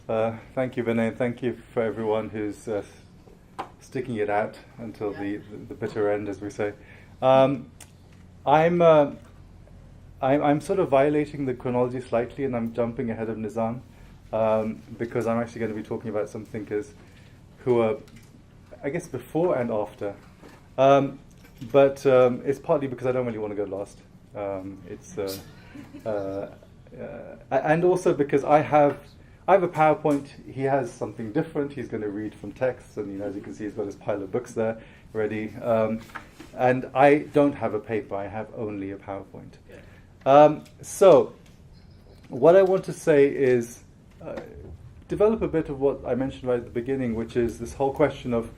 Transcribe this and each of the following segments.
Thank you, Vinay, and thank you for everyone who's sticking it out until the bitter end, as we say. I'm sort of violating the chronology slightly, and I'm jumping ahead of Nizam because I'm actually going to be talking about some thinkers who are, I guess, before and after. But it's partly because I don't really want to go last. And also because I have a PowerPoint. He has something different. He's going to read from text, and as you can see, he's got his pile of books there ready. And I don't have a paper. I have only a PowerPoint. So what I want to say is develop a bit of what I mentioned right at the beginning, which is this whole question of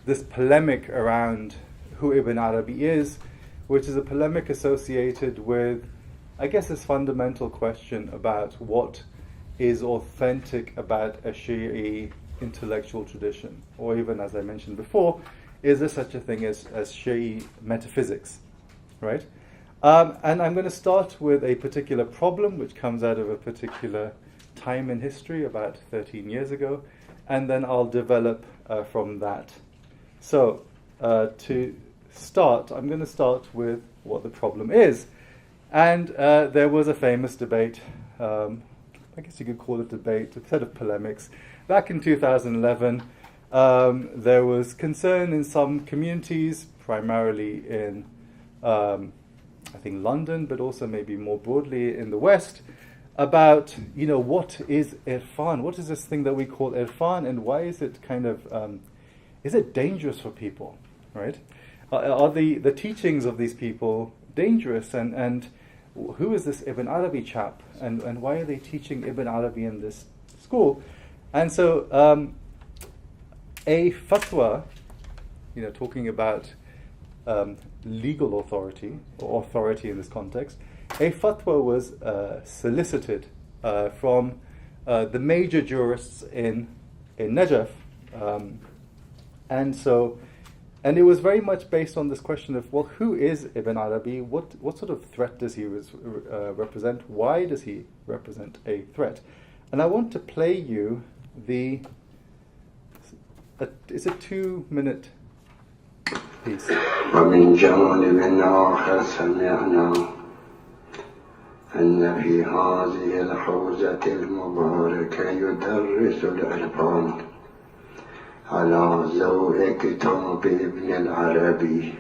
this polemic around who Ibn Arabi is, which is a polemic associated with, I guess, this fundamental question about what is authentic about a Shi'i intellectual tradition, or even, as I mentioned before, is there such a thing as Shi'i metaphysics, right? And I'm going to start with a particular problem which comes out of a particular time in history, about 13 years ago, and then I'll develop from that. So, to start, I'm going to start with what the problem is. And there was a famous debate, I guess you could call it debate, a set of polemics. Back in 2011, there was concern in some communities, primarily in, I think, London, but also maybe more broadly in the West, about, what is irfan? What is this thing that we call irfan, and why is it kind of, is it dangerous for people, right? Are the teachings of these people dangerous, and who is this Ibn Arabi chap, and why are they teaching Ibn Arabi in this school? And so a fatwa, talking about legal authority, or authority in this context, a fatwa was solicited from the major jurists in Najaf, and it was very much based on this question of, well, who is Ibn Arabi? What sort of threat does he represent? Why does he represent a threat? And I want to play you it's a 2-minute piece. ومن جانب آخر سمعنا أن في هذه الحوزة المباركة يدرس العرفان على ضوء كتاب ابن العربي،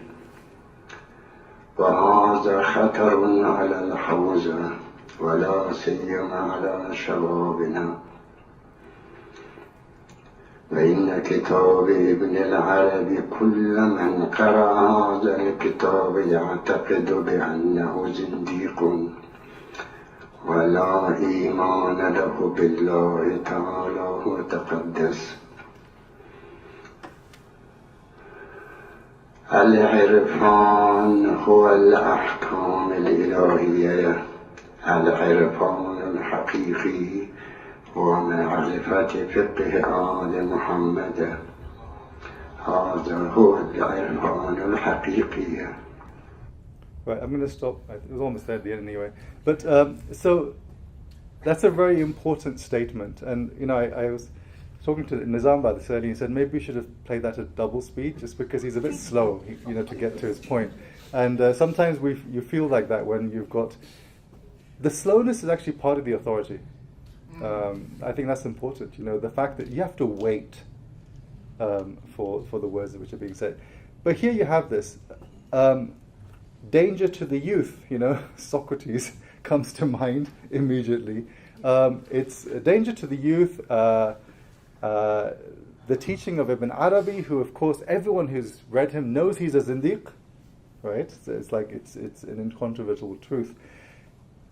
وهذا خطر على الحوزة ولا سيما على شبابنا، فإن كتاب ابن العربي كل من قرأ هذا الكتاب يعتقد بأنه زنديق ولا إيمان له بالله تعالى وتقدس. العرفان هو الأحكام الإلهية، العرفان الحقيقي ومعرفة فقه آل محمد، هذا هو العرفان الحقيقي. Right, I'm going to stop. It was almost there at the end anyway. But so that's a very important statement. And, I was talking to Nizam about this earlier. He said maybe we should have played that at double speed, just because he's a bit slow, to get to his point. And sometimes you feel like that when you've got... The slowness is actually part of the authority. I think that's important. The fact that you have to wait for the words which are being said. But here you have this danger to the youth. Socrates comes to mind immediately. It's a danger to the youth. The teaching of Ibn Arabi, who, of course, everyone who's read him knows he's a zindiq, right? So it's like it's an incontrovertible truth.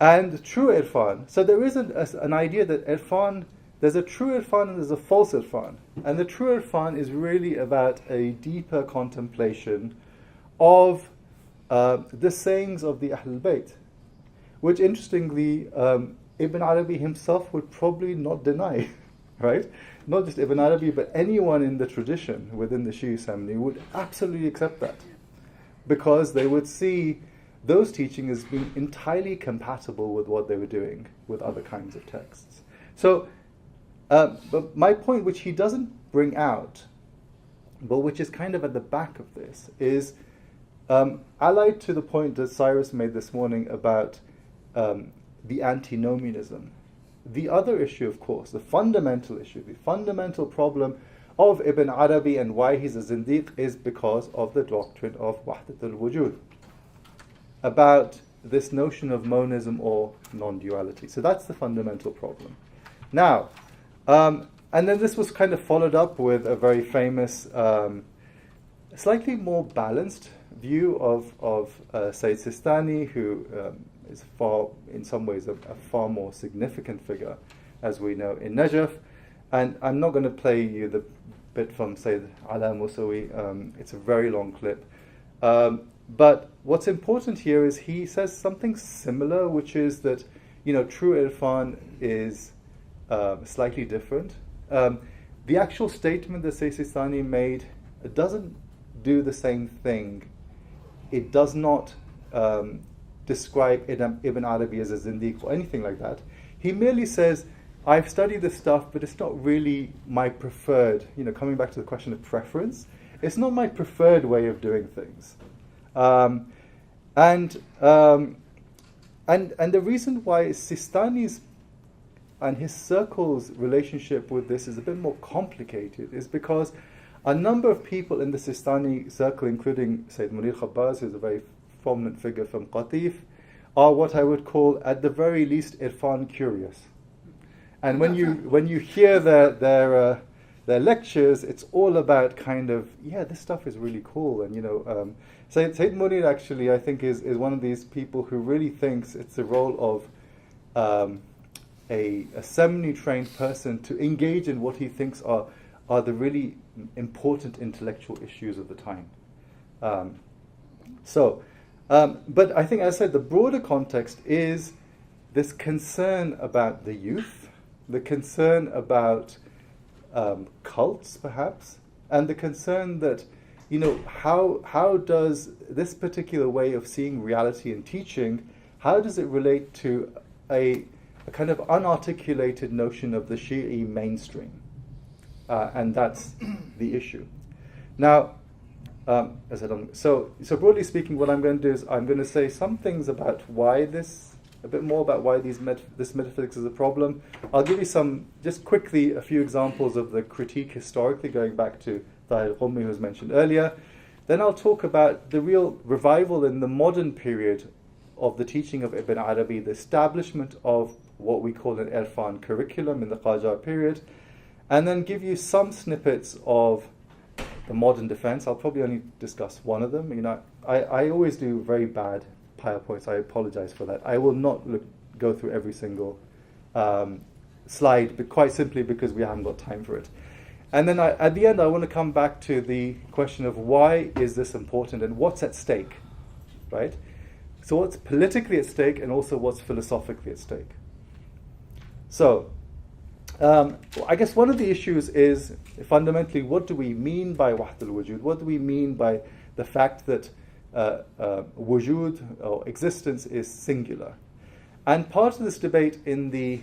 And true irfan. So there is an idea that irfan, there's a true irfan and there's a false irfan. And the true irfan is really about a deeper contemplation of the sayings of the Ahlul Bayt, which, interestingly, Ibn Arabi himself would probably not deny, right? Not just Ibn Arabi, but anyone in the tradition within the Shi'i family would absolutely accept that, because they would see those teachings as being entirely compatible with what they were doing with other kinds of texts. So But my point, which he doesn't bring out, but which is kind of at the back of this, is allied to the point that Cyrus made this morning about the antinomianism. The other issue, of course, the fundamental issue, the fundamental problem of Ibn Arabi and why he's a Zindiq is because of the doctrine of Wahdat al-Wujud, about this notion of monism or non-duality. So that's the fundamental problem. Now, and then this was kind of followed up with a very famous, slightly more balanced view of Sayyid Sistani, who is in some ways, a far more significant figure, as we know, in Najaf. And I'm not going to play you the bit from Sayyid Ala Musawi. It's a very long clip. But what's important here is he says something similar, which is that, true irfan is slightly different. The actual statement that Sayyid Sistani made doesn't do the same thing. It does not describe Ibn Arabi as a Zindiq or anything like that. He merely says, I've studied this stuff, but it's not really my preferred, coming back to the question of preference, it's not my preferred way of doing things. And the reason why Sistani's and his circle's relationship with this is a bit more complicated is because a number of people in the Sistani circle, including Sayyid Munir Khabbaz, who's a very prominent figure from Qatif, are what I would call, at the very least, irfan curious. And when you hear their lectures, it's all about kind of, this stuff is really cool. And Sayyid Munir actually, I think, is one of these people who really thinks it's the role of a seminary-trained person to engage in what he thinks are the really important intellectual issues of the time. But I think, as I said, the broader context is this concern about the youth, the concern about cults, perhaps, and the concern that, how does this particular way of seeing reality and teaching, how does it relate to a kind of unarticulated notion of the Shi'i mainstream? And that's the issue. Now, so broadly speaking, what I'm going to do is I'm going to say some things about a bit more about why this metaphysics is a problem. I'll give you just quickly, a few examples of the critique historically, going back to Tahir Qummi, who was mentioned earlier. Then I'll talk about the real revival in the modern period of the teaching of Ibn Arabi, the establishment of what we call an Irfan curriculum in the Qajar period, and then give you some snippets of the modern defense. I'll probably only discuss one of them. I always do very bad PowerPoints. I apologize for that. I will not go through every single slide, but quite simply because we haven't got time for it. And then at the end, I want to come back to the question of why is this important and what's at stake, right? So what's politically at stake and also what's philosophically at stake. So, I guess one of the issues is fundamentally, what do we mean by Wahdat al-Wujud? What do we mean by the fact that wujud or existence is singular? And part of this debate in the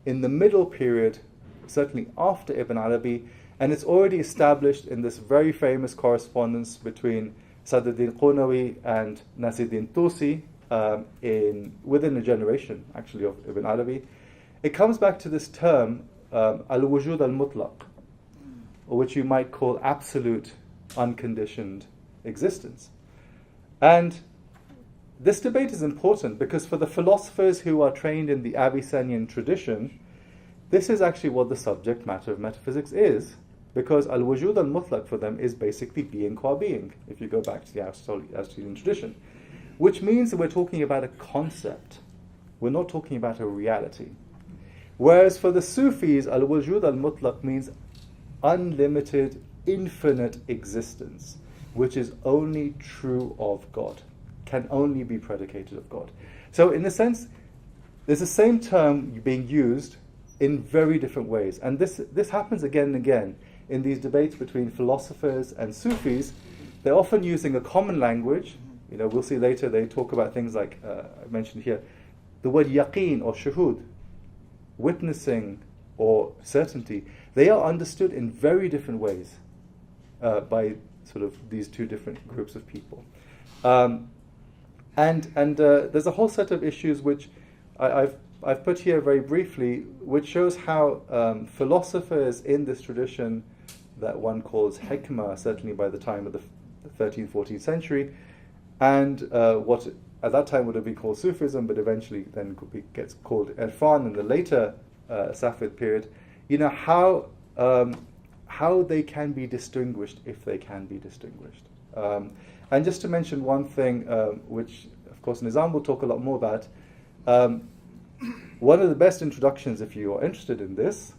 middle period, certainly after Ibn Arabi, and it's already established in this very famous correspondence between Sadruddin Qunawi and Nasiruddin Tusi within a generation, actually, of Ibn Arabi. It comes back to this term, al-wujud al-mutlaq, or which you might call absolute, unconditioned existence. And this debate is important because for the philosophers who are trained in the Avicennian tradition, this is actually what the subject matter of metaphysics is, because al-wujud al-mutlaq for them is basically being qua being, if you go back to the Aristotelian tradition, which means that we're talking about a concept. We're not talking about a reality. Whereas for the Sufis, al-wujud al-mutlaq means unlimited, infinite existence, which is only true of God, can only be predicated of God. So in a sense, there's the same term being used in very different ways. And this happens again and again in these debates between philosophers and Sufis. They're often using a common language. We'll see later they talk about things like, I mentioned here, the word yaqeen or shuhud. witnessing, or certainty, they are understood in very different ways by sort of these two different groups of people. And there's a whole set of issues which I've put here very briefly, which shows how philosophers in this tradition that one calls hikmah, certainly by the time of the 13th, 14th century, and what at that time would have been called Sufism, but eventually then gets called Irfan in the later Safavid period, how they can be distinguished, if they can be distinguished. And just to mention one thing, which of course Nizam will talk a lot more about, one of the best introductions, if you are interested in this,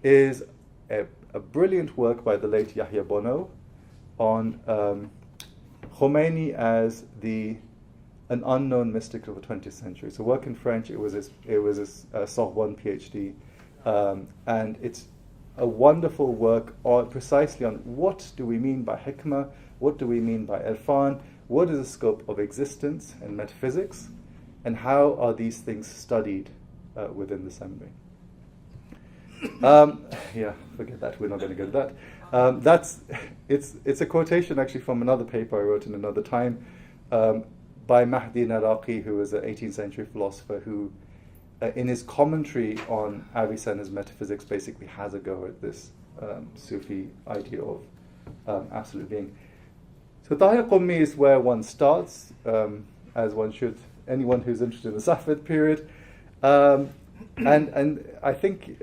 is a brilliant work by the late Yahya Bono on Khomeini as an unknown mystic of the 20th century. It's a work in French. It was his Sorbonne PhD, and it's a wonderful work precisely on what do we mean by hikmah, what do we mean by irfan, what is the scope of existence and metaphysics, and how are these things studied within the seminary. Forget that. We're not going to go to that. It's a quotation actually from another paper I wrote in another time by Mahdi Naraqi, who was an 18th century philosopher who, in his commentary on Avicenna's metaphysics, basically has a go at this Sufi idea of absolute being. So Tahir Qummi is where one starts, as one should, anyone who's interested in the Safavid period. And I think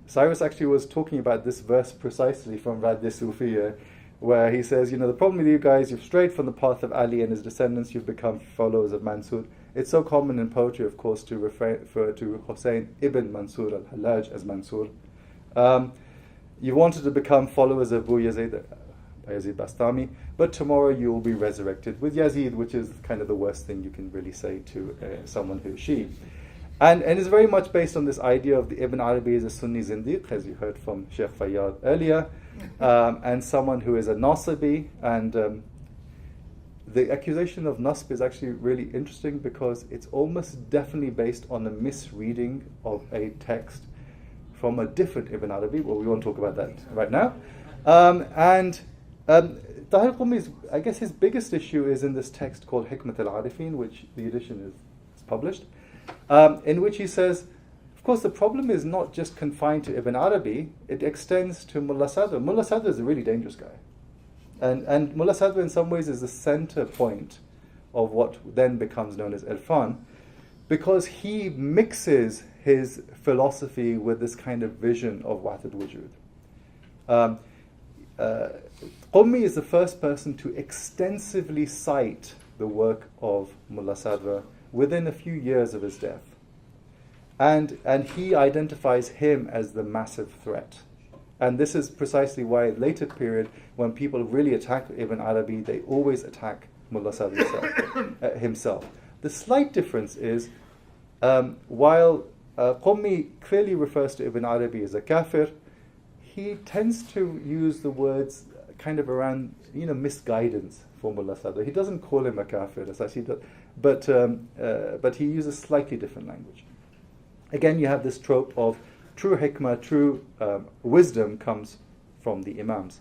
Cyrus actually was talking about this verse precisely from Radya Sufiya, where he says, the problem with you guys, you've strayed from the path of Ali and his descendants, you've become followers of Mansur. It's so common in poetry, of course, to refer to Hussein ibn Mansur al-Hallaj as Mansur. You wanted to become followers of Abu Yazid Bastami, but tomorrow you will be resurrected with Yazid, which is kind of the worst thing you can really say to someone who's Shi'i. And it's very much based on this idea of the Ibn Arabi as a Sunni Zindiq, as you heard from Sheikh Fayyad earlier, and someone who is a Nasibi. And the accusation of Nasb is actually really interesting because it's almost definitely based on a misreading of a text from a different Ibn Arabi. Well, we won't talk about that right now. Tahir Qummi's, I guess his biggest issue is in this text called Hikmat al-Arifin, which the edition is published, in which he says, of course, the problem is not just confined to Ibn Arabi, it extends to Mullah Sadr. Mullah Sadr is a really dangerous guy. And Mullah Sadr in some ways is the center point of what then becomes known as Irfan, because he mixes his philosophy with this kind of vision of Wahdat Wujud. Qummi is the first person to extensively cite the work of Mullah Sadr within a few years of his death. And he identifies him as the massive threat. And this is precisely why later period, when people really attack Ibn Arabi, they always attack Mullah Sadr himself. The slight difference is, while Qummi clearly refers to Ibn Arabi as a kafir, he tends to use the words kind of around, misguidance for Mullah Sadr. He doesn't call him a kafir, but he uses slightly different language. Again, you have this trope of true hikmah, true wisdom comes from the imams.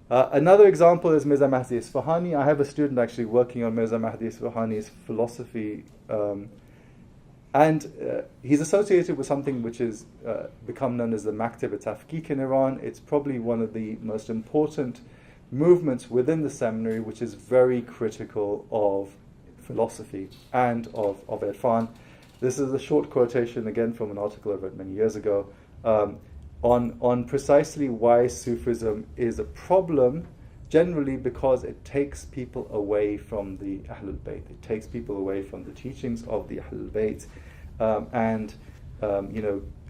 Another example is Mirza Mahdi Isfahani. I have a student actually working on Mirza Mahdi Isfahani's philosophy, and he's associated with something which has become known as the Maktab Tafkik in Iran. It's probably one of the most important movements within the seminary, which is very critical of philosophy and of Irfan. This is a short quotation, again, from an article I wrote many years ago, on precisely why Sufism is a problem, generally because it takes people away from the Ahlul Bayt. It takes people away from the teachings of the Ahlul Bayt,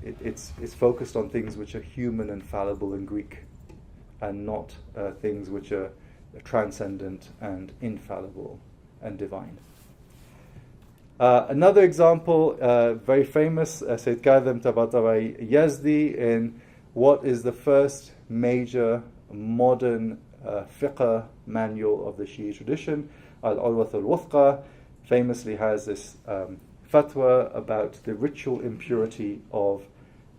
it's focused on things which are human and fallible and Greek, and not things which are transcendent and infallible and divine. Another example, very famous, Sayyid Kadhim Tabatabai Yazdi, in what is the first major modern fiqh manual of the Shi'i tradition, Al-Urwath al-Wuthqa, famously has this fatwa about the ritual impurity of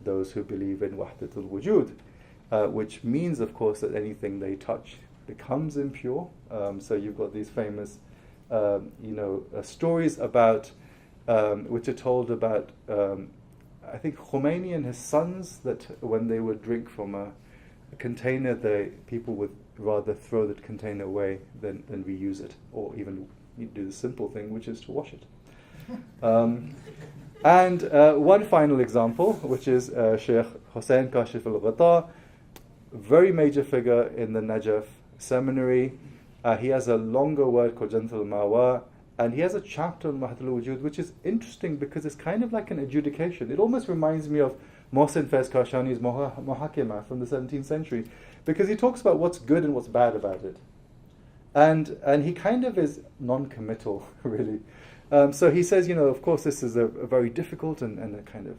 those who believe in wahdatul wujud, which means, of course, that anything they touch becomes impure. So you've got these famous, stories about, which are told about, I think Khomeini and his sons, that when they would drink from a container, people would rather throw that container away than reuse it, or even do the simple thing, which is to wash it. And one final example, which is Sheikh Hussein Kashif al-Ghata, very major figure in the Najaf seminary. He has a longer work called Jannatul al-Mawa, and he has a chapter on Wahdatul Wujud, which is interesting because it's kind of like an adjudication. It almost reminds me of Mohsin Faiz Kashani's Muhakema from the 17th century, because he talks about what's good and what's bad about it. And he kind of is non-committal, really. So he says, of course, this is a very difficult and a kind of,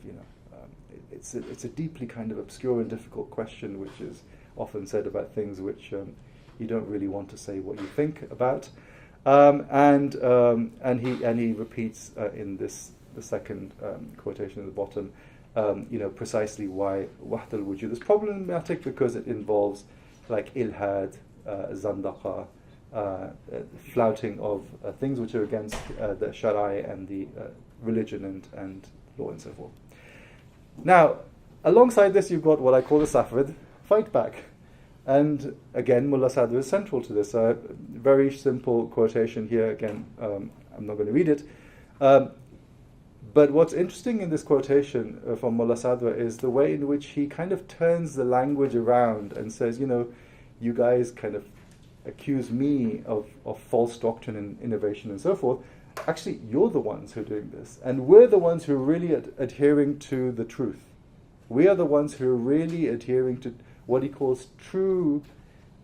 it's a deeply kind of obscure and difficult question, which is often said about things which you don't really want to say what you think about. And he repeats in the second quotation at the bottom, precisely why Wahdatul Wujud is problematic, because it involves like ilhad, zandaqa, flouting of things which are against the Shari'i and the religion and law and so forth. Now, alongside this, you've got what I call the Safavid fightback. And again, Mullah Sadr is central to this. Very simple quotation here. Again, I'm not going to read it. But what's interesting in this quotation from Mullah Sadr is the way in which he kind of turns the language around and says, you guys kind of accuse me of false doctrine and innovation and so forth. Actually, you're the ones who are doing this. And we're the ones who are really adhering to the truth. We are the ones who are really adhering to what he calls true,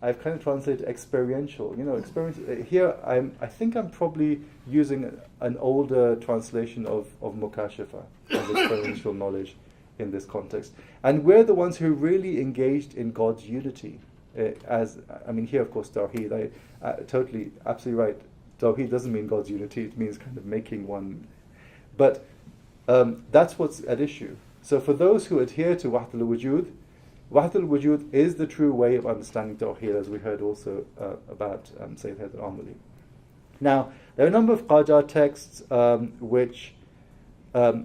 I've kind of translated experiential. Experience. Here, I think I'm probably using an older translation of Mukashafa, of experiential knowledge in this context. And we're the ones who really engaged in God's unity. Here, of course, Tawheed, totally, absolutely right. Tawheed doesn't mean God's unity, it means kind of making one. But that's what's at issue. So for those who adhere to Wahdatul Wujud, Wahdatul Wujud is the true way of understanding Tawheed, as we heard also about Sayyid Haidar Amali. Now, there are a number of Qajar texts which are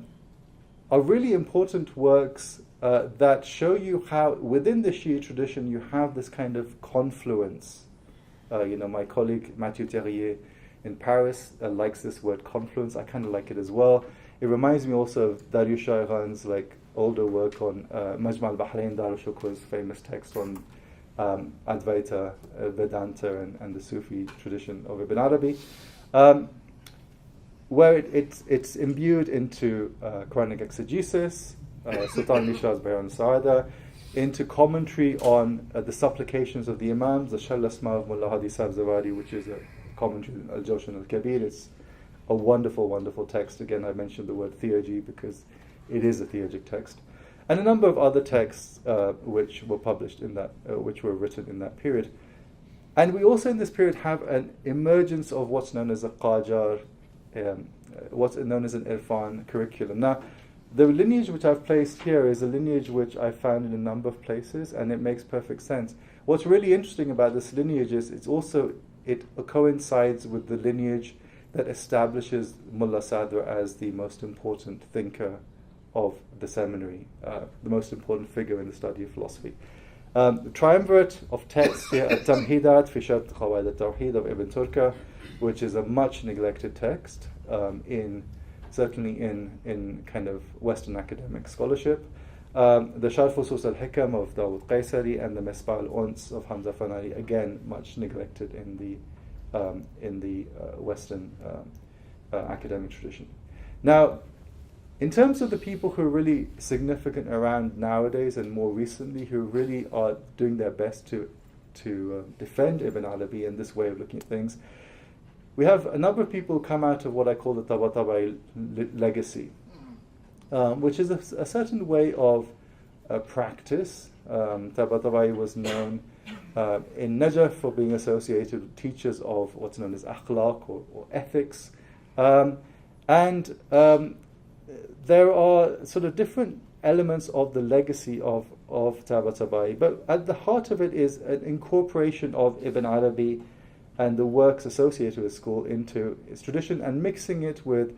really important works that show you how within the Shi'i tradition you have this kind of confluence. My colleague Mathieu Terrier in Paris likes this word confluence. I kind of like it as well. It reminds me also of Darius Shairan's older work on Majma al-Bahrain, Dar al-Shukr's famous text on Advaita, Vedanta, and the Sufi tradition of Ibn Arabi, where it's imbued into Quranic exegesis, Sultan Nishaz's Bayan Saada, into commentary on the supplications of the Imams, the Shal Asma of Mullah Hadi Sabzawari, which is a commentary on Al-Jawshan al-Kabir. It's a wonderful, wonderful text. Again, I mentioned the word theurgy because it is a theurgic text. And a number of other texts which were published in that, which were written in that period. And we also in this period have an emergence of what's known as a Qajar, what's known as an Irfan curriculum. Now, the lineage which I've placed here is a lineage which I found in a number of places, and it makes perfect sense. What's really interesting about this lineage is it coincides with the lineage that establishes Mullah Sadr as the most important thinker of the seminary, the most important figure in the study of philosophy. The triumvirate of texts here, At-Tamhidat fi Sharh Qawaid al-Tawheed of Ibn Turka, which is a much neglected text certainly in kind of Western academic scholarship. The Sharh Fusus al-Hikam of Dawood Qaisari and the Misbah al-Uns of Hamza Fanari, again much neglected in the Western academic tradition. Now, in terms of the people who are really significant around nowadays and more recently, who really are doing their best to defend Ibn Arabi and this way of looking at things, we have a number of people who come out of what I call the Tabatabai legacy, which is a certain way of practice. Tabatabai was known in Najaf for being associated with teachers of what's known as akhlaq or ethics. And there are sort of different elements of the legacy of Tabatabai, but at the heart of it is an incorporation of Ibn Arabi and the works associated with school into its tradition, and mixing it with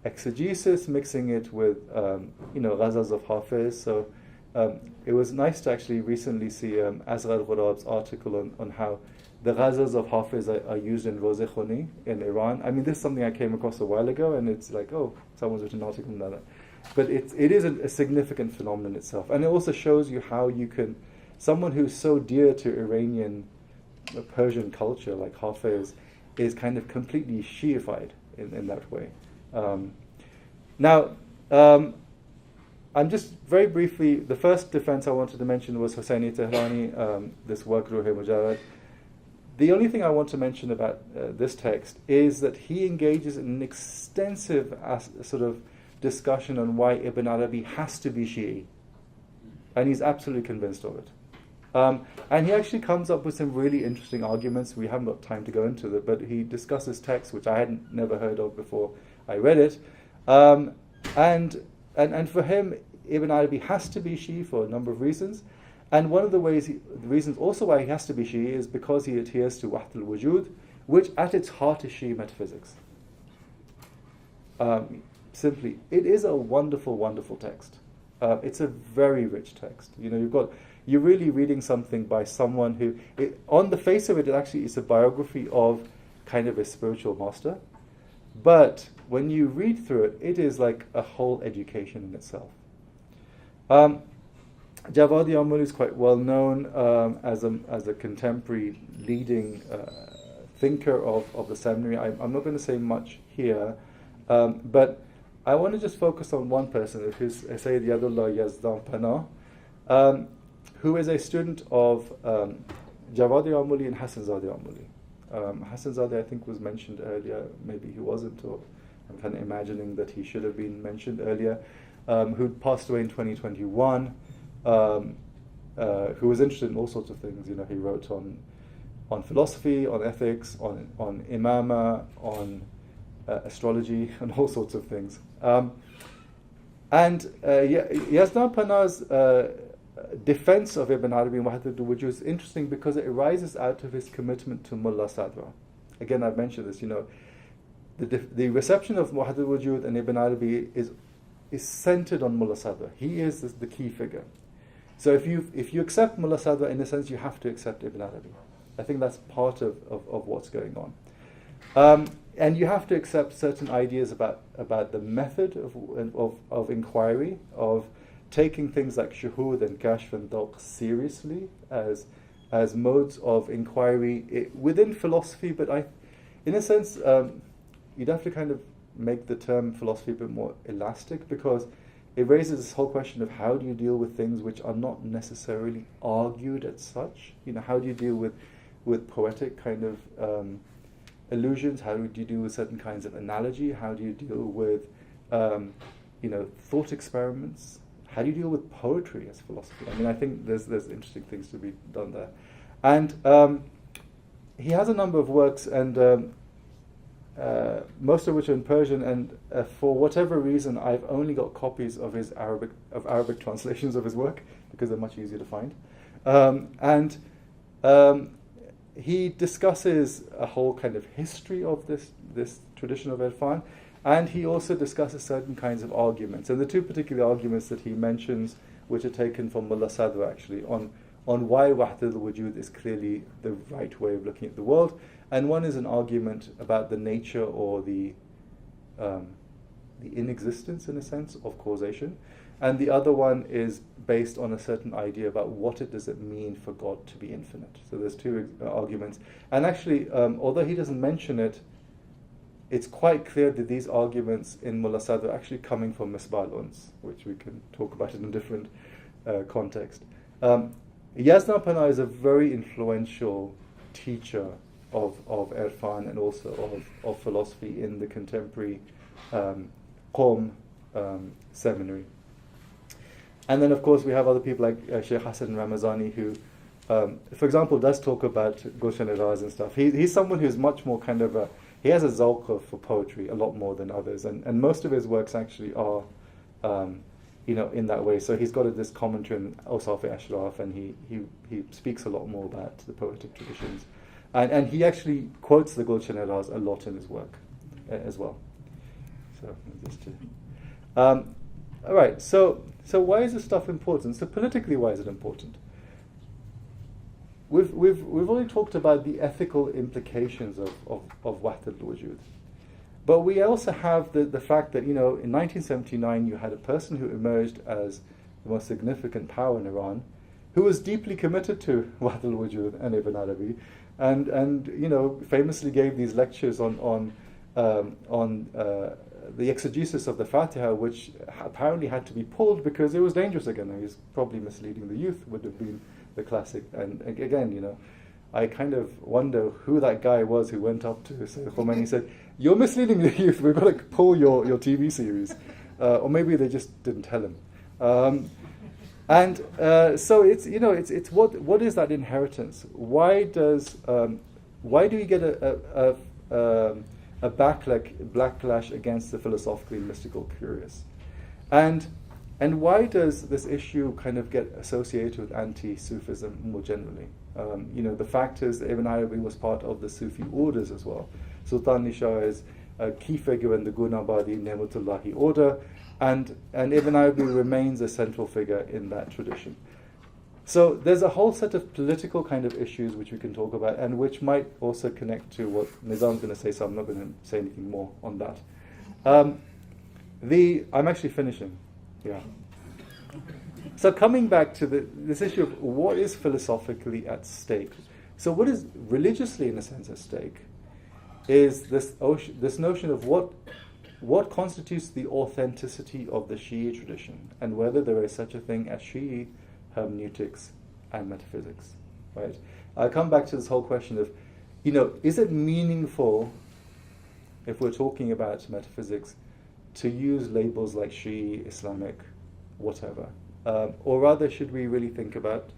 exegesis, mixing it with ghazals of Hafiz. So it was nice to actually recently see Asghar Ghurab's article on how the ghazals of Hafiz are used in Roze Khoni in Iran. I mean, this is something I came across a while ago, and it's like, oh, someone's written an article on that. But it is a significant phenomenon itself. And it also shows you how you can, someone who's so dear to Iranian Persian culture, like Hafiz, is kind of completely Shi'ified in that way. I'm just very briefly, the first defense I wanted to mention was Hosseini Tehrani, this work, Ruh-e Mujarrad. The only thing I want to mention about this text is that he engages in an extensive sort of discussion on why Ibn Arabi has to be Shi'i. And he's absolutely convinced of it. And he actually comes up with some really interesting arguments. We haven't got time to go into it, but he discusses texts which I had never heard of before I read it. And for him, Ibn Arabi has to be Shi'i for a number of reasons. And one of the reasons also why he has to be Shi'i is because he adheres to Waht al-Wujud, which at its heart is Shi'i metaphysics. Simply, it is a wonderful, wonderful text. It's a very rich text. You're really reading something by someone who, on the face of it, it actually is a biography of kind of a spiritual master. But when you read through it, it is like a whole education in itself. Javadi Amuli is quite well known as a contemporary leading thinker of the seminary. I'm not going to say much here, but I want to just focus on one person, who's Sayyid Yadullah Yazdan Panah, who is a student of Javadi Amuli and Hassan Zadi Amuli. Hassan Zadi, I think, was mentioned earlier. Maybe he wasn't, or I'm kind of imagining that he should have been mentioned earlier, who passed away in 2021. Who was interested in all sorts of things. He wrote on philosophy, on ethics, on imama, on astrology, and all sorts of things. Yazdan Panah's defense of Ibn Arabi and Wahdat al-Wujud is interesting because it arises out of his commitment to Mullah Sadra. Again, I've mentioned this. The reception of Wahdat al-Wujud and Ibn Arabi is centered on Mullah Sadra. He is the key figure. So if you accept Mullah Sadra, in a sense, you have to accept Ibn Arabi. I think that's part of what's going on. And you have to accept certain ideas about the method of inquiry, of taking things like shuhud and kashf and dawq seriously as modes of inquiry within philosophy. But in a sense, you'd have to kind of make the term philosophy a bit more elastic, because it raises this whole question of how do you deal with things which are not necessarily argued as such. How do you deal with poetic kind of illusions? How do you deal with certain kinds of analogy? How do you deal with thought experiments? How do you deal with poetry as philosophy? I mean, I think there's interesting things to be done there. And he has a number of works, and most of which are in Persian, and for whatever reason, I've only got copies of his Arabic translations of his work, because they're much easier to find. He discusses a whole kind of history of this tradition of Irfan, and he also discusses certain kinds of arguments. And the two particular arguments that he mentions, which are taken from Mullah Sadra actually, on why Wahdat al-Wujud is clearly the right way of looking at the world. And one is an argument about the nature or the inexistence, in a sense, of causation. And the other one is based on a certain idea about what does it mean for God to be infinite. So there's two arguments. And actually, although he doesn't mention it, it's quite clear that these arguments in Mullah Sadr are actually coming from Misbah al-Uns, which we can talk about in a different context. Yazdan Panah is a very influential teacher of Irfan and also of philosophy in the contemporary Qom seminary. And then, of course, we have other people like Sheikh Hassan Ramazani, who, for example, does talk about Gulshan-e-Raz and stuff. He's someone who's much more kind of he has a zawq for poetry a lot more than others, and most of his works actually are, in that way. So he's got this commentary on Awsaf Ashraf, and he speaks a lot more about the poetic traditions, and he actually quotes the Gulshan Eras a lot in his work as well. So just to, all right. So why is this stuff important? So politically, why is it important? We've already talked about the ethical implications of Wahdat al-Wujud. But we also have the fact that, in 1979 you had a person who emerged as the most significant power in Iran, who was deeply committed to Wahdat al-Wujud and Ibn Arabi, and famously gave these lectures on the exegesis of the Fatiha, which apparently had to be pulled because it was dangerous again. He's probably misleading the youth, would have been the classic. And again, I kind of wonder who that guy was who went up to Sayyid Khomeini and said, "You're misleading the youth, we've got to pull your TV series." Or maybe they just didn't tell him. So it's what is that inheritance? Why do we get a backlash against the philosophically mystical curious? And why does this issue kind of get associated with anti-Sufism more generally? The fact is that Ibn Arabi was part of the Sufi orders as well. Sultan Nisha is a key figure in the Gunabadi Ne'matullahi order, and Ibn Arabi remains a central figure in that tradition. So there's a whole set of political kind of issues which we can talk about, and which might also connect to what Nizam's going to say, so I'm not going to say anything more on that. I'm actually finishing. Yeah. So coming back to this issue of what is philosophically at stake. So what is religiously, in a sense, at stake is this notion of what constitutes the authenticity of the Shi'i tradition, and whether there is such a thing as Shi'i hermeneutics and metaphysics. Right? I'll come back to this whole question of, is it meaningful, if we're talking about metaphysics, to use labels like Shi'i, Islamic, whatever? Or rather, should we really think about,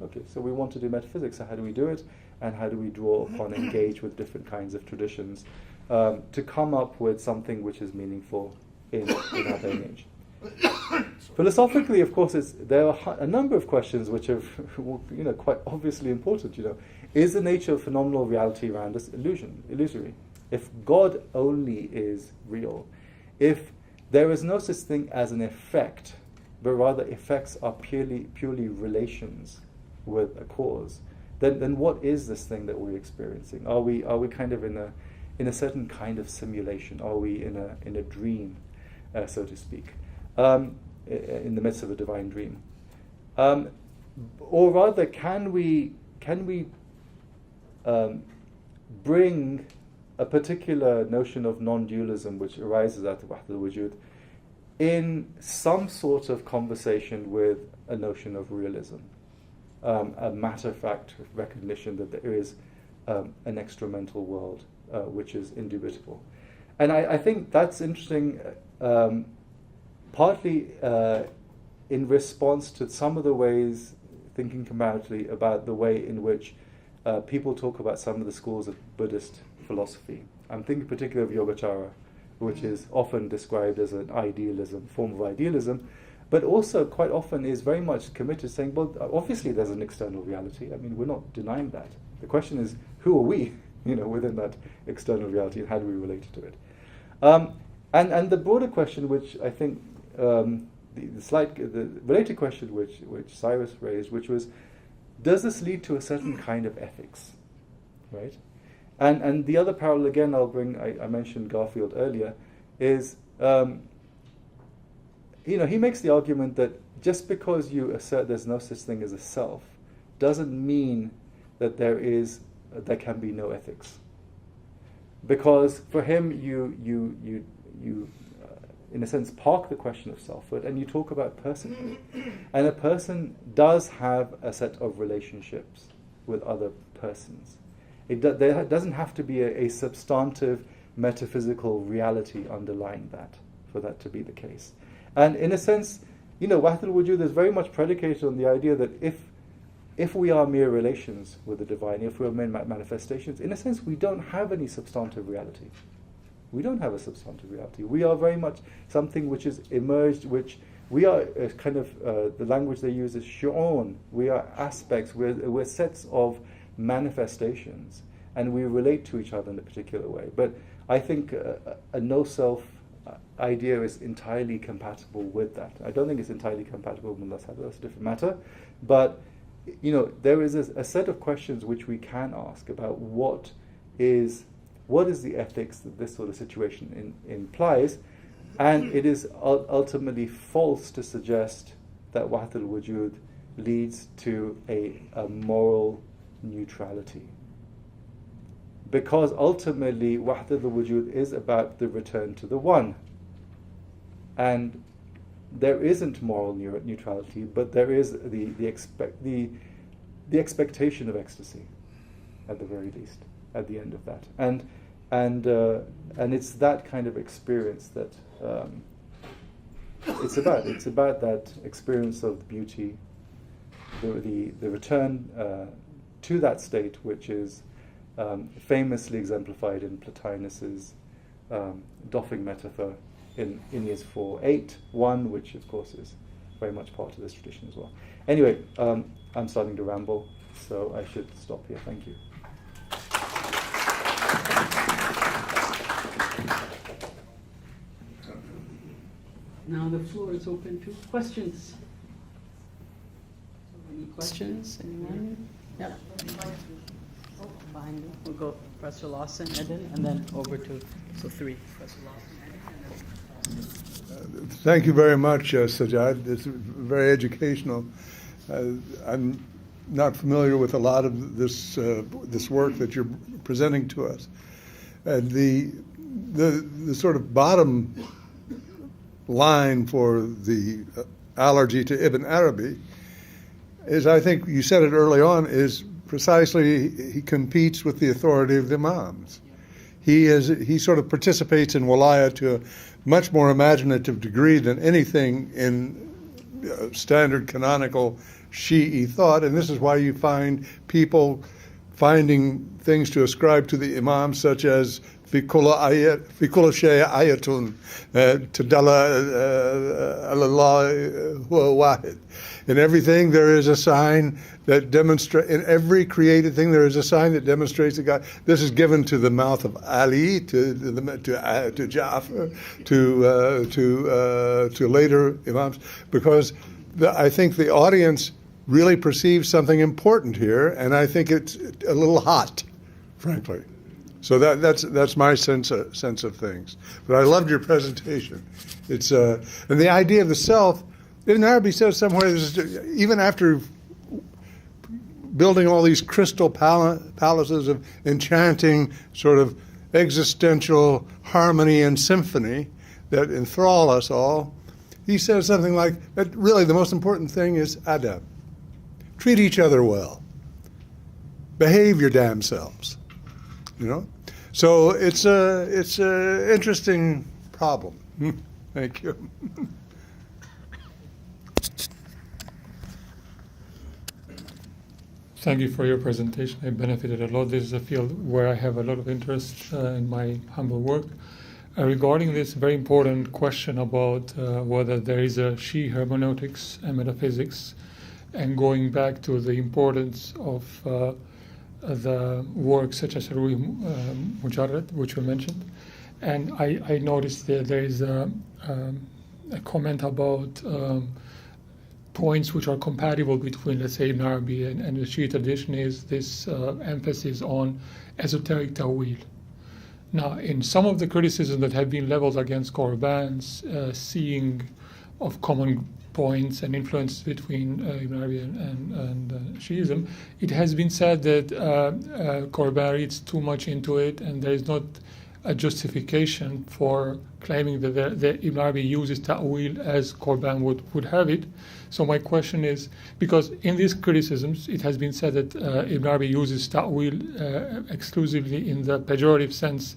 okay, so we want to do metaphysics, so how do we do it? And how do we draw upon, engage with different kinds of traditions to come up with something which is meaningful in our day and age? Philosophically, of course, there are a number of questions which are, quite obviously important. Is the nature of phenomenal reality around us illusory? If God only is real, if there is no such thing as an effect, but rather effects are purely relations with a cause, then what is this thing that we're experiencing? Are we kind of in a certain kind of simulation? Are we in a dream, so to speak, in the midst of a divine dream? Or rather, can we bring a particular notion of non-dualism which arises out of Wahdat al-Wujud in some sort of conversation with a notion of realism, a matter-of-fact recognition that there is an extramental world which is indubitable? And I think that's interesting, partly in response to some of the ways, thinking comparatively about the way in which people talk about some of the schools of Buddhist philosophy. I'm thinking particularly of Yogacara, which is often described as an form of idealism, but also quite often is very much committed to saying, well, obviously there's an external reality. I mean, we're not denying that. The question is, who are we, within that external reality, and how do we relate to it? And the broader question, which I think the related question which Cyrus raised, which was, does this lead to a certain kind of ethics, right? And the other parallel, again, I mentioned Garfield earlier, is, he makes the argument that just because you assert there's no such thing as a self, doesn't mean that there can be no ethics. Because for him, you in a sense, park the question of selfhood, and you talk about personhood. And a person does have a set of relationships with other persons. There doesn't have to be a substantive metaphysical reality underlying that for that to be the case. And in a sense, Wahdat al-Wujud is very much predicated on the idea that if if we are mere relations with the divine, if we are mere manifestations, in a sense we don't have any substantive reality. We don't have a substantive reality. We are very much something which is emerged, which we are kind of, the language they use is shu'un. We are aspects, we're sets of manifestations, and we relate to each other in a particular way. But I think a no-self idea is entirely compatible with that. I don't think it's entirely compatible with Allah. That's a different matter. But, there is a set of questions which we can ask about what is the ethics that this sort of situation implies, and it is ultimately false to suggest that Wahdatul Wujud leads to a moral neutrality. Because ultimately Wahdatul Wujud is about the return to the One. And there isn't moral neutrality, but there is the expectation of ecstasy, at the very least, at the end of that. And it's that kind of experience that it's about. It's about that experience of beauty, the return to that state, which is famously exemplified in Plotinus's doffing metaphor in Aeneas 4:8-1, which of course is very much part of this tradition as well. Anyway, I'm starting to ramble, so I should stop here. Thank you. Now the floor is open to questions. Any questions? Anyone? Yeah. Oh, behind you. We'll go Professor Lawson, Eden, and then over to, three. Professor Lawson, Eden, and then Thank you very much, Sajjad. It's very educational. I'm not familiar with a lot of this work that you're presenting to us. And the sort of bottom line for the allergy to Ibn Arabi is, I think you said it early on, is precisely he competes with the authority of the Imams. He sort of participates in Walaya to a much more imaginative degree than anything in standard canonical Shi'i thought, and this is why you find people finding things to ascribe to the Imams, such as fi kulli shay ayatun tadalla Allah huwa wahid. In everything there is a sign that demonstrates, in every created thing there is a sign that demonstrates that God. This is given to the mouth of Ali, to Ja'far, to later Imams, because I think the audience really perceives something important here, and I think it's a little hot, frankly. So that's my sense of things. But I loved your presentation. It's and the idea of the self. Ibn Arabi says somewhere, even after building all these crystal palaces of enchanting sort of existential harmony and symphony that enthrall us all, he says something like that. Really, the most important thing is adab. Treat each other well. Behave your damn selves. So it's a interesting problem. Thank you. Thank you for your presentation. I benefited a lot. This is a field where I have a lot of interest in my humble work. Regarding this very important question about whether there is a Shi'i hermeneutics and metaphysics, and going back to the importance of the works such as Ruhi Mujarrad, which you mentioned, and I noticed that there is a comment about points which are compatible between, let's say, Ibn Arabi and the Shi'i tradition is this emphasis on esoteric ta'wil. Now, in some of the criticisms that have been leveled against Qurban's seeing of common points and influences between Ibn Arabi and Shi'ism, it has been said that Qurban reads too much into it, and there is not a justification for claiming that Ibn Arabi uses ta'wil as Qurban would have it. So my question is, because in these criticisms it has been said that Ibn Arabi uses ta'wil exclusively in the pejorative sense,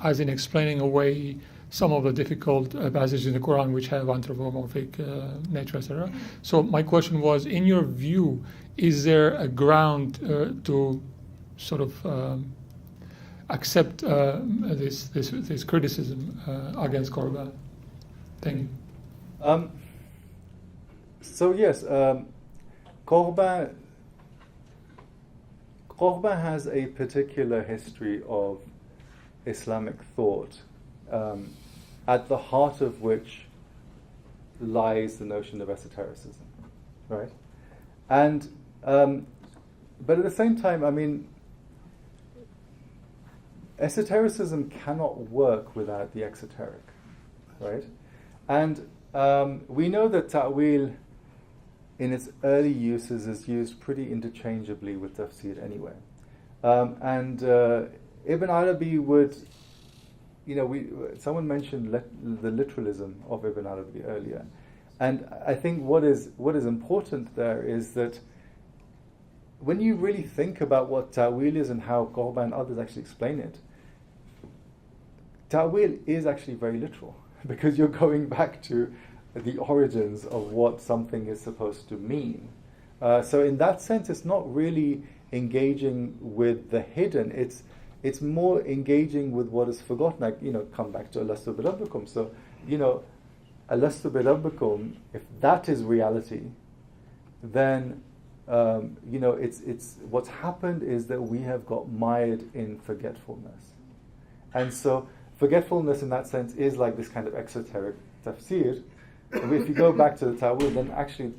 as in explaining away some of the difficult passages in the Quran which have anthropomorphic nature, etc. So my question was, in your view, is there a ground to sort of accept this criticism against Korban? Thank you. So yes, Korban has a particular history of Islamic thought, at the heart of which lies the notion of esotericism, right? And but at the same time, I mean, esotericism cannot work without the exoteric, right? And we know that ta'wil, in its early uses, is used pretty interchangeably with tafsir anyway. And Ibn Arabi would, someone mentioned the literalism of Ibn Arabi earlier. And I think what is important there is that when you really think about what ta'wil is and how Korban and others actually explain it, ta'wil is actually very literal, because you're going back to the origins of what something is supposed to mean. So in that sense, it's not really engaging with the hidden. It's more engaging with what is forgotten. Like, come back to Alastu bi Rabbikum. So, Alastu bi Rabbikum, if that is reality, then it's what's happened is that we have got mired in forgetfulness. And so forgetfulness in that sense is like this kind of exoteric tafsir. If you go back to the ta'wil, then actually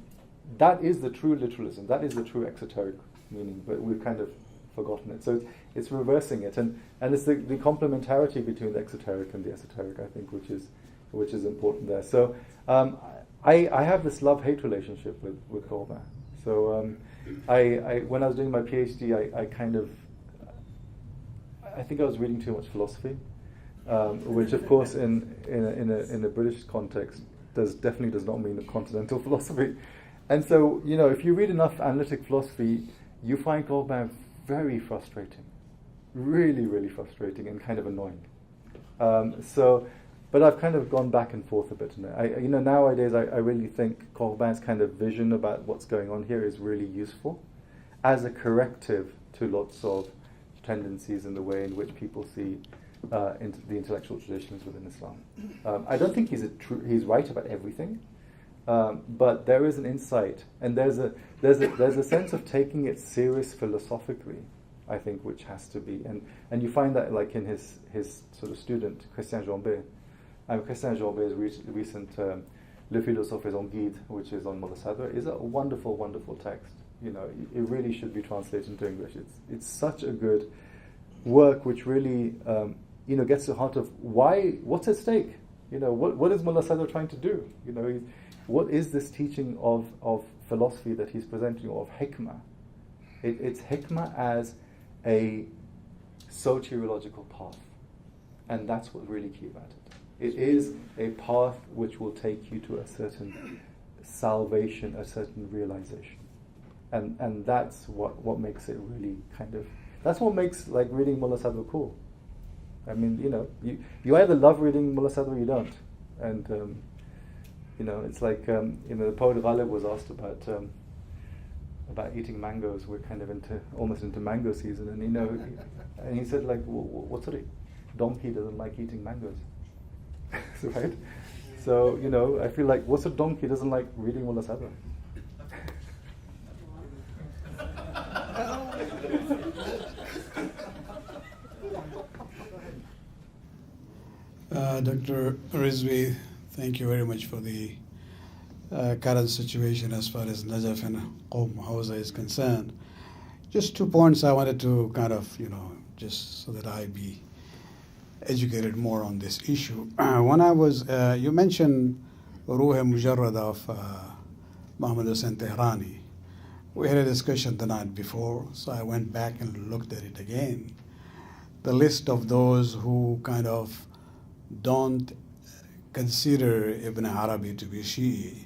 that is the true literalism, that is the true exoteric meaning, but we've kind of forgotten it. So it's reversing it, and it's the complementarity between the exoteric and the esoteric, I think, which is important there. So I have this love-hate relationship with Korban. So I when I was doing my PhD, I think I was reading too much philosophy, which of course in a British context definitely does not mean a continental philosophy. And so, if you read enough analytic philosophy, you find Korban very frustrating, really, really frustrating and kind of annoying. But I've kind of gone back and forth a bit. Nowadays I really think Korban's kind of vision about what's going on here is really useful as a corrective to lots of tendencies in the way in which people see into the intellectual traditions within Islam. I don't think he's right about everything, but there is an insight, and there's a sense of taking it serious philosophically, I think, which has to be, and you find that like in his sort of student Christian Jambet. Christian Jambet's recent Le Philosophe en Guide, which is on Mullah Sadr, is a wonderful, wonderful text. It really should be translated into English. It's such a good work, which really gets to the heart of what's at stake. What is Mullah Sadr trying to do? What is this teaching of philosophy that he's presenting, of hikmah? It's hikmah as a soteriological path, and that's what's really key about it. It is a path which will take you to a certain salvation, a certain realization, and that's what makes it really kind of. That's what makes like reading Mullah Sadr cool. I mean, you either love reading Mullah Sadr or you don't, and it's like the poet Ghalib was asked about eating mangoes. We're kind of almost into mango season, and he said like, what sort of donkey doesn't like eating mangoes? Right? So I feel like what sort of donkey doesn't like reading Mullah Sadr? Dr. Rizvi, thank you very much for the current situation as far as Najaf and Qom Hawza is concerned. Just 2 points I wanted to kind of, just so that I be educated more on this issue. When I was, you mentioned Ruh Mujarrad of Muhammad Hussain Tehrani. We had a discussion the night before, so I went back and looked at it again. The list of those who kind of don't consider Ibn Arabi to be Shi'i.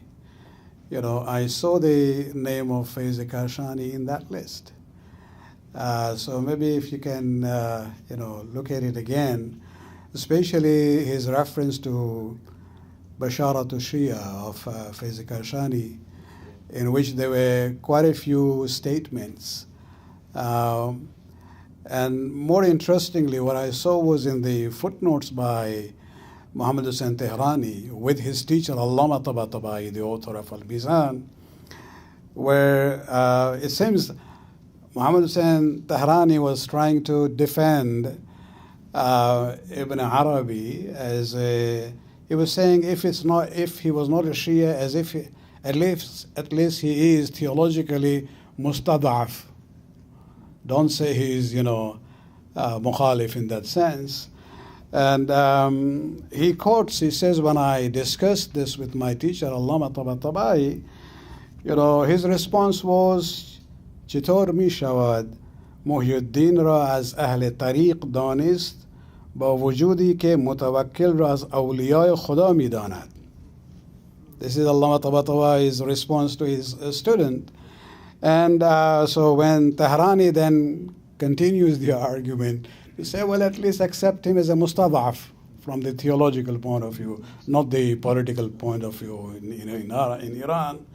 I saw the name of Faiz Kashani in that list. So maybe if you can, look at it again, especially his reference to Basharatu Shia of Faiz Kashani in which there were quite a few statements. And more interestingly, what I saw was in the footnotes by Muhammad Hussain Tehrani with his teacher Allama Tabatabai, the author of Al-Mizan, where it seems Muhammad Hussain Tehrani was trying to defend Ibn Arabi as he was saying if he was not a Shia, as if at least he is theologically mustad'af. Don't say he is mukhalif in that sense. And he quotes, he says, when I discussed this with my teacher Allama Tabatabai, his response was چطور می شود محی الدین را از اهل طریق دانست با وجودی که متوکل را از اولیای خدا می داند. This is Allama Tabatabai's response to his student. And so when Tehrani then continues the argument, he said, well, at least accept him as a mustad'af from the theological point of view, not the political point of view in Iran.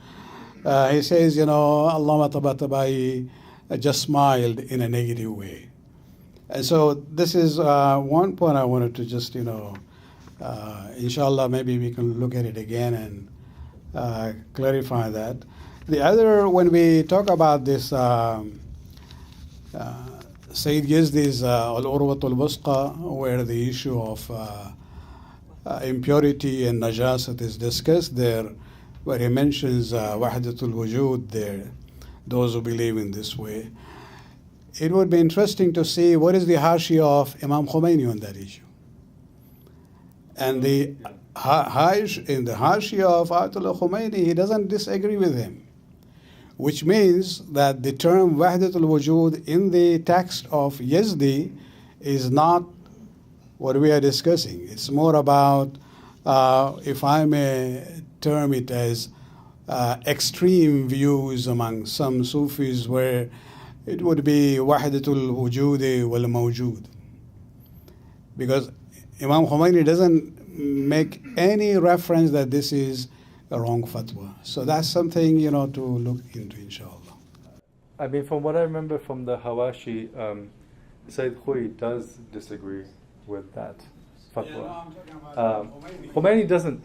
He says, Allama Tabatabai just smiled in a negative way. And so this is one point I wanted to just, inshallah, maybe we can look at it again and clarify that. The other, when we talk about this Sayyid Yazdi's Al-Urwat al-Wusqa, where the issue of impurity and najasat is discussed there, where he mentions Wahdatul Wujud there, those who believe in this way. It would be interesting to see what is the Hashiyah of Imam Khomeini on that issue. And in the Hashiyah of Ayatollah Khomeini, he doesn't disagree with him, which means that the term Wahdatul Wujud in the text of Yazdi is not what we are discussing. It's more about, if I may term it as extreme views among some Sufis, where it would be Wahdatul Wujud wal Mawjud. Because Imam Khomeini doesn't make any reference that this is a wrong fatwa. So that's something, to look into, inshallah. I mean, from what I remember from the Hawashi, Sayyid Khoury does disagree with that fatwa. Yeah, no, I'm talking about Khomeini doesn't.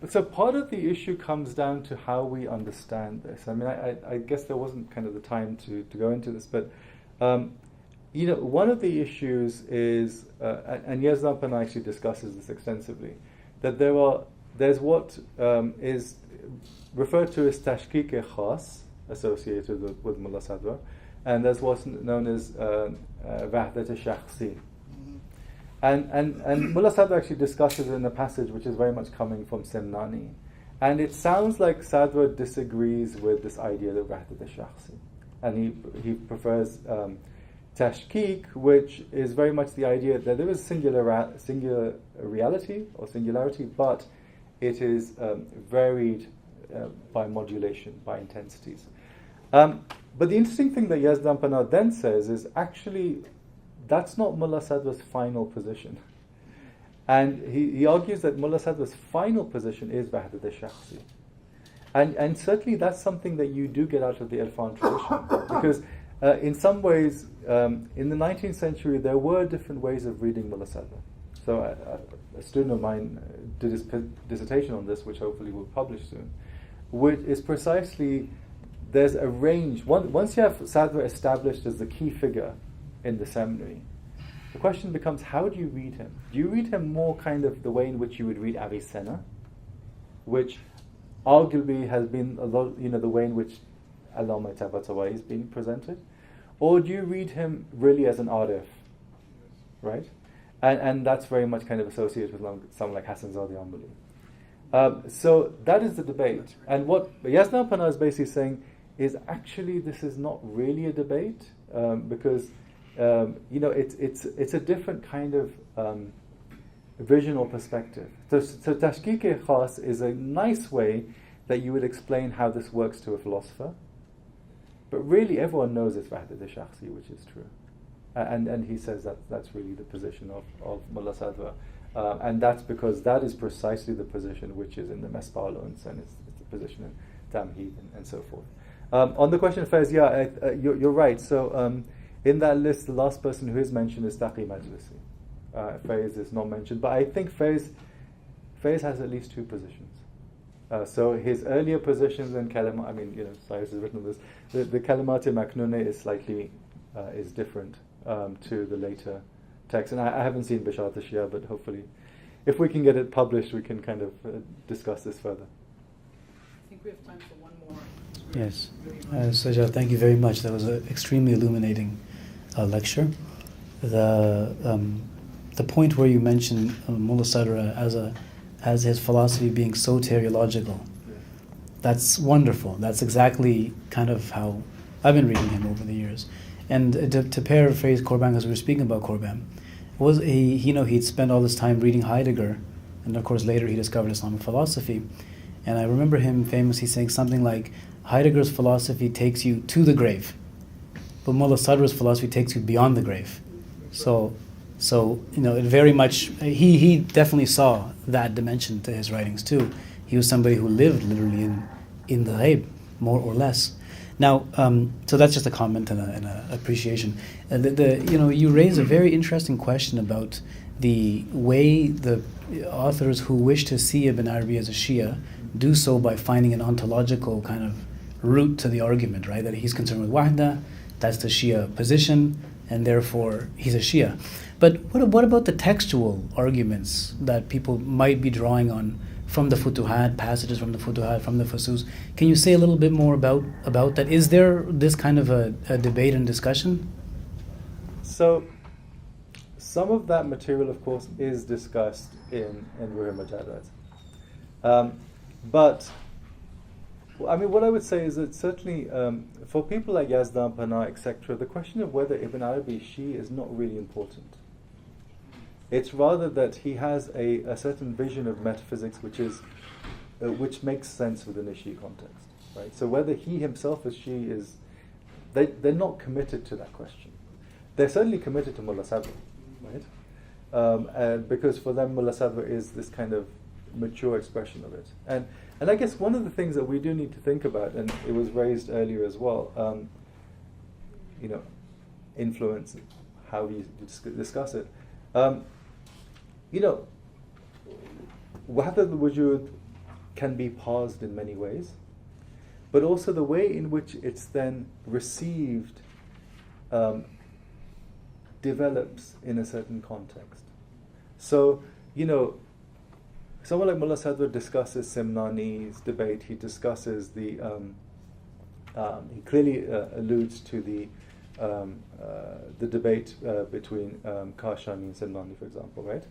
So part of the issue comes down to how we understand this. I mean, I guess there wasn't kind of the time to go into this, but one of the issues is, and Yazdampan actually discusses this extensively, that there's what is referred to as tashkik-e khas associated with Mullah Sadra, and there's what's known as wahdat-e shakhsi. And Mullah Sadra actually discusses in a passage which is very much coming from Simnani. And it sounds like Sadra disagrees with this idea of wahdat-e shakhsi. And he prefers tashkik, which is very much the idea that there is singular reality or singularity, but it is varied by modulation, by intensities. But the interesting thing that Yazdampanah then says is actually that's not Mullah Sadra's final position. And he argues that Mullah Sadra's final position is Wahdat al-Shakhsi. And certainly that's something that you do get out of the Irfan tradition. Because in some ways, in the 19th century, there were different ways of reading Mullah Sadra. So a student of mine did his dissertation on this, which hopefully will publish soon, which is precisely, there's a range. Once you have Sadra established as the key figure in the seminary, the question becomes, how do you read him? Do you read him more kind of the way in which you would read Avicenna, which arguably has been a lot, the way in which Allama Tabatabai is being presented? Or do you read him really as an arif, right? And that's very much kind of associated with someone like Hassan Zadi Ambali. So that is the debate. And what Yazdampanah is basically saying is actually this is not really a debate, because it's a different kind of vision or perspective. So tashkik-e khas is a nice way that you would explain how this works to a philosopher. But really everyone knows it's Wahdat al-Shakhsi, which is true. And he says that that's really the position of Mullah Sadra. And that's because that is precisely the position which is in the Mesbalons, and it's the position in tamheed, and so forth. On the question of Faiz, you're right. So in that list, the last person who is mentioned is Taqi Majlisi. Faiz is not mentioned, but I think Faiz has at least two positions. So his earlier positions in Kalima, Cyrus has written this, the Kalimat Maknune is slightly is different to the later text. And I haven't seen Bishat al-Shia, but hopefully, if we can get it published, we can kind of discuss this further. I think we have time for one more. Yes. Sajjad, thank you very much. That was an extremely illuminating lecture. The point where you mentioned Mullah Sadra as his philosophy being soteriological, that's wonderful. That's exactly kind of how I've been reading him over the years. And to paraphrase Korban, because we were speaking about Korban, was he'd spent all this time reading Heidegger, and of course later he discovered Islamic philosophy. And I remember him famously saying something like, Heidegger's philosophy takes you to the grave, but Mullah Sadra's philosophy takes you beyond the grave. So it very much, he definitely saw that dimension to his writings too. He was somebody who lived literally in the ghaib, more or less. Now, so that's just a comment and an appreciation. You raise a very interesting question about the way the authors who wish to see Ibn Arabi as a Shia do so by finding an ontological kind of route to the argument, right? That he's concerned with wahda, that's the Shia position, and therefore he's a Shia. But what about the textual arguments that people might be drawing on from the Futuhat, passages from the Futuhat, from the Fusus? Can you say a little bit more about that? Is there this kind of a debate and discussion? So, some of that material, of course, is discussed in Ruh Majadat. But what I would say is that certainly for people like Yazdan, Panah, etc., the question of whether Ibn Arabi is Shi'i is not really important. It's rather that he has a certain vision of metaphysics which makes sense within a Shi'i context, right? So whether he himself is Shi'i they're not committed to that question. They're certainly committed to Mullah Sadr, right? Because for them Mullah Sadr is this kind of mature expression of it. And I guess one of the things that we do need to think about, and it was raised earlier as well, influence, how we discuss it. Wahdat al-Wujud can be parsed in many ways, but also the way in which it's then received develops in a certain context. So, someone like Mullah Sadr discusses Simnani's debate. He discusses he clearly alludes to the debate between Kashani and Simnani, for example, right?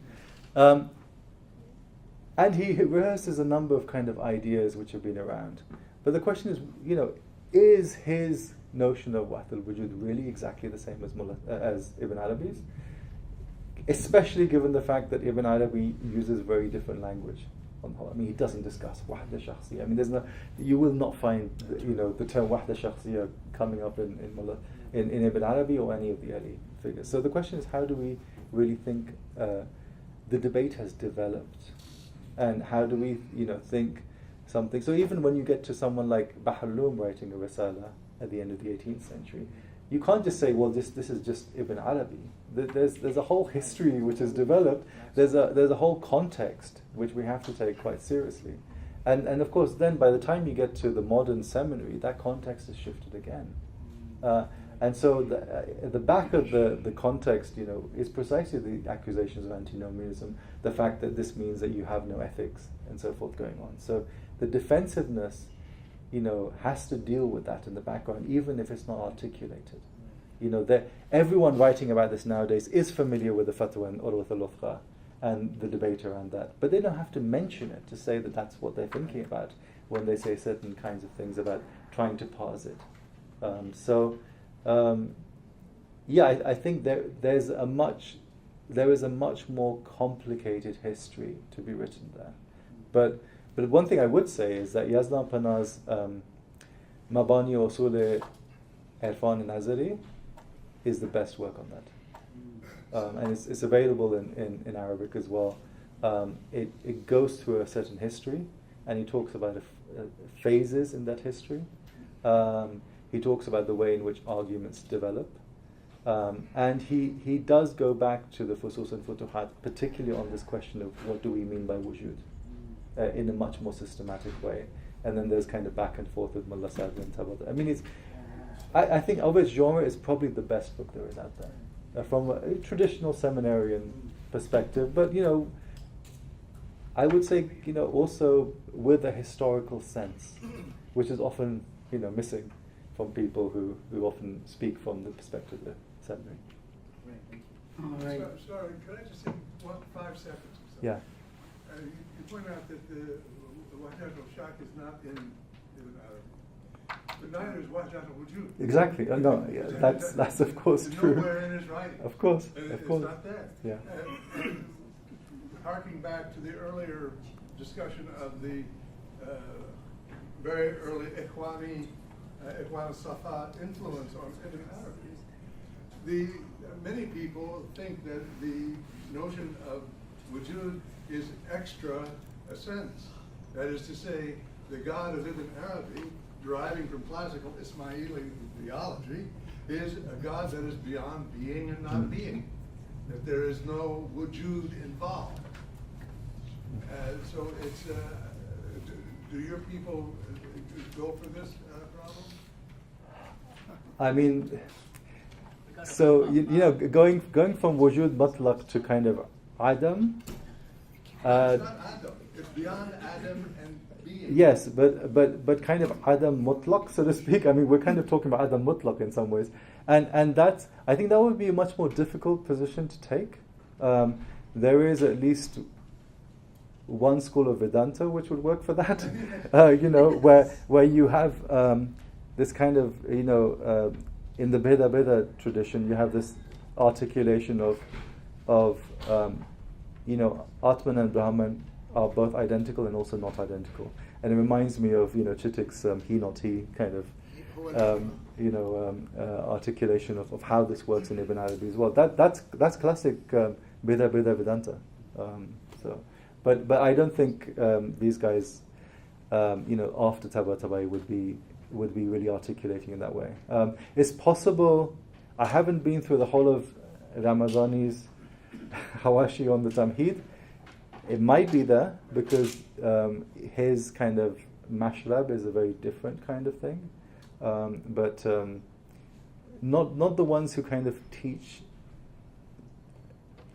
And he rehearses a number of kind of ideas which have been around. But the question is, is his notion of Wahdat al-Wujud really exactly the same as Ibn Arabi's? Especially given the fact that Ibn Arabi uses very different language. He doesn't discuss Wahda Shakhsiyya. You will not find the term Wahda Shakhsiyya coming up in Ibn Arabi or any of the early figures. So the question is, how do we really think the debate has developed, and how do we think something? So even when you get to someone like Bahr al-Ulum writing a Risala at the end of the 18th century, you can't just say, well, this is just Ibn Arabi. There's a whole history which has developed. There's a whole context which we have to take quite seriously, and of course then by the time you get to the modern seminary, that context is shifted again, and so at the back of the context, is precisely the accusations of antinomianism, the fact that this means that you have no ethics and so forth going on. So the defensiveness, has to deal with that in the background, even if it's not articulated. Everyone writing about this nowadays is familiar with the fatwa and Urwat al-Uthqa and the debate around that, but they don't have to mention it to say that that's what they're thinking about when they say certain kinds of things about trying to parse it. I think there is a much more complicated history to be written there. But one thing I would say is that Yazdan Panah's Mabani Usul Irfan Nazari is the best work on that. And it's available in Arabic as well. It goes through a certain history, and he talks about phases in that history. He talks about the way in which arguments develop. And he does go back to the Fusus and Futuhat, particularly on this question of what do we mean by wujud, in a much more systematic way. And then there's kind of back and forth with Mullah Sadr and Tabata. I mean, I think of its genre is probably the best book there is out there, from a traditional seminarian perspective. But, I would say, also with a historical sense, which is often, missing from people who often speak from the perspective of the seminary. All right. Sorry, could I just say 5 seconds or so? Yeah. You point out that the Wahdat al-Shak is not in Arabic, but neither is Wahdat al-Wujud. Exactly. No, yeah, that's of course it's true. nowhere in his writing. Of course. It's not there. Yeah. And harking back to the earlier discussion of the very early Ikhwan Safa influence on Ibn Arabi, many people think that the notion of wujud is extra sense. That is to say, the God of Ibn Arabi, deriving from classical Ismaili theology, is a God that is beyond being and not being, that there is no wujud involved. So it's, do your people go for this problem? I mean, so going from wujud mutlaq to kind of Adam. It's not Adam. It's beyond Adam and being. Yes, but kind of Adam mutlaq, so to speak. I mean, we're kind of talking about Adam mutlaq in some ways, and that's, I think that would be a much more difficult position to take. There is at least one school of Vedanta which would work for that, where you have this kind of, in the Beda tradition, you have this articulation of Atman and Brahman are both identical and also not identical. And it reminds me of, Chittik's he not he kind of, articulation of how this works in Ibn Arabi as well. That's classic Beda Vedanta. But I don't think these guys, after Tabatabai would be really articulating in that way. It's possible. I haven't been through the whole of Ramadani's Hawashi on the Tamhid. It might be there because his kind of mashrab is a very different kind of thing, but not the ones who kind of teach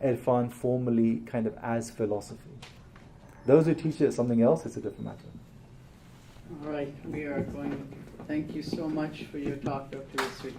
Irfan formally, kind of as philosophy. Those who teach it as something else, it's a different matter. All right, we are going. Thank you so much for your talk, Dr. Rizvi.